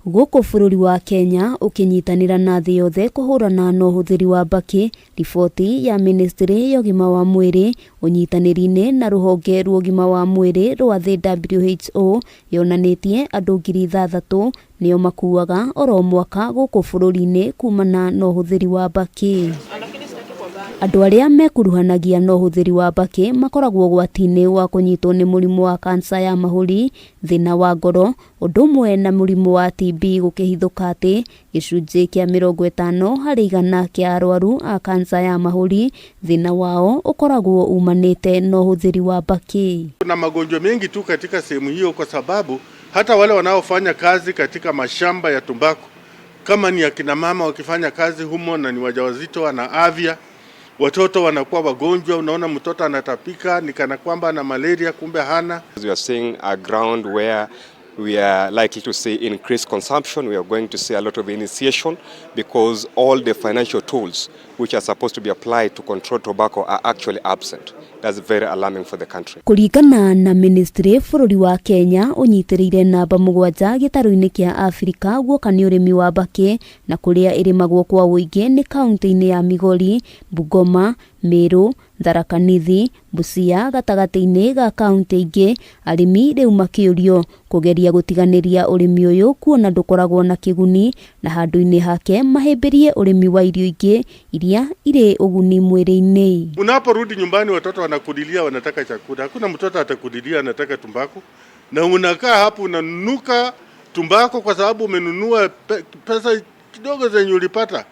Guku bururi wa Kenya ukinyitanira na thi yothe kuhurana na uhuthiri wa mbaki, riboti ya ministry ya ugima wa mwiri, unyitaniriini na ruhonge rwa ugima wa mwiri rwa thi WHO yonanitie andu 6,000 nio makuaga oro mwaka guku bururi-ini kuumana na uhuthiri wa mbaki. Andu aria mekuruhanagia na uhuthiri wa mbaki makoragwo gwati-ini wa kunyitwo ni murimu wa kansa ya mahuri, thina wa ngoro, undu umwe na murimu wa TB gukihithuka ati gicunji kia 50% kia arwaru a kansa ya mahuri thina wao ukoragwo umanite na uhuthiri wa mbaki. Kuna magonjwa mengi tu katika sehemu hiyo, kwa sababu hata wale wanaofanya kazi katika mashamba ya tumbaku, kama ni akina mama wakifanya kazi humo na ni wajawazito, wana afya, watoto wanakuwa wagonjwa. Unaona mtoto anatapika ni kana kwamba na malaria, kumbe hana. We are seeing a ground where we are likely to see increased consumption. We are going to see a lot of initiation because all the financial tools which are supposed to be applied to control tobacco are actually absent. That's very alarming for the country. Kuringana na ministry, bururi wa Kenya unyitirire namba 7 gitaru-ini kia Afrika guoka ni urimi wa mbaki, na kuria irimagwo kwa uingi ni kaunti-ini ya Migori, Bungoma, Meru, Tharaka Nithi, Busia gatagati-ini ga kaunti ingi. Arimi riu makiurio kugeria gutiganiria urimi uyu kuona ndukoragwo na kiguni, na handu-ini hake mahimbirie urimi wa irio ingi iria ire uguni mwiri-ini. Unaporudi nyumbani watoto wanakudilia wanataka chakula. Hakuna mtoto atakudilia anataka tumbaku, na unakaa hapo unanuka tumbaku kwa sababu umenunua pesa kidogo zenye ulipata.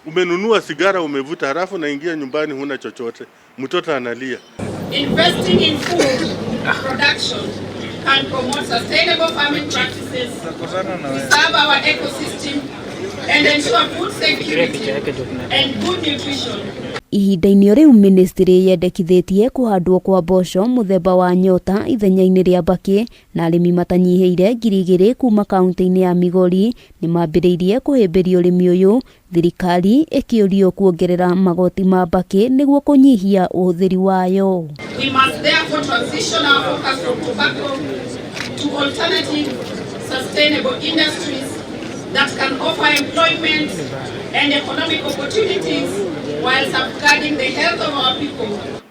Umenunua sigara umevuta, halafu naingia nyumbani huna chochote. Mtoto analia. Investing in food production can promote sustainable farming practices, preserve our ecosystem, and ensure food security and good nutrition. Ihinda-ini riu ministry yendekithitie kuhandwo kwa mboco muthemba wa nyota ithenya-ini ria mbaki, na arimi matanyihiire 2,000 kuma kaunti-ini ya Migori ni mambiriirie kuhimbiria urimi uyu, thirikari ikiurio kuongerera magoti ma mbaki niguo kunyihia uhuthiri wayo. We must therefore transition our focus from tobacco to alternative sustainable industries that can offer employment and economic opportunities while safeguarding the health of our people.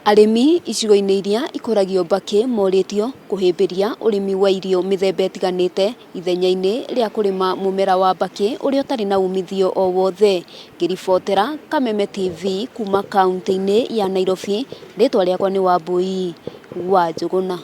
Arimi icigo-ini iria ikuragio mbaki moritio kuhimbiria urimi wa irio mithemba itiganite ithenya-ini ria kurima mumera wa mbaki uria utari na umithio o wothe. Ngiribotera Kameme TV kuma kaunti-ini ya Nairobi, ritwa riakwa ni Wambui wa Njuguna.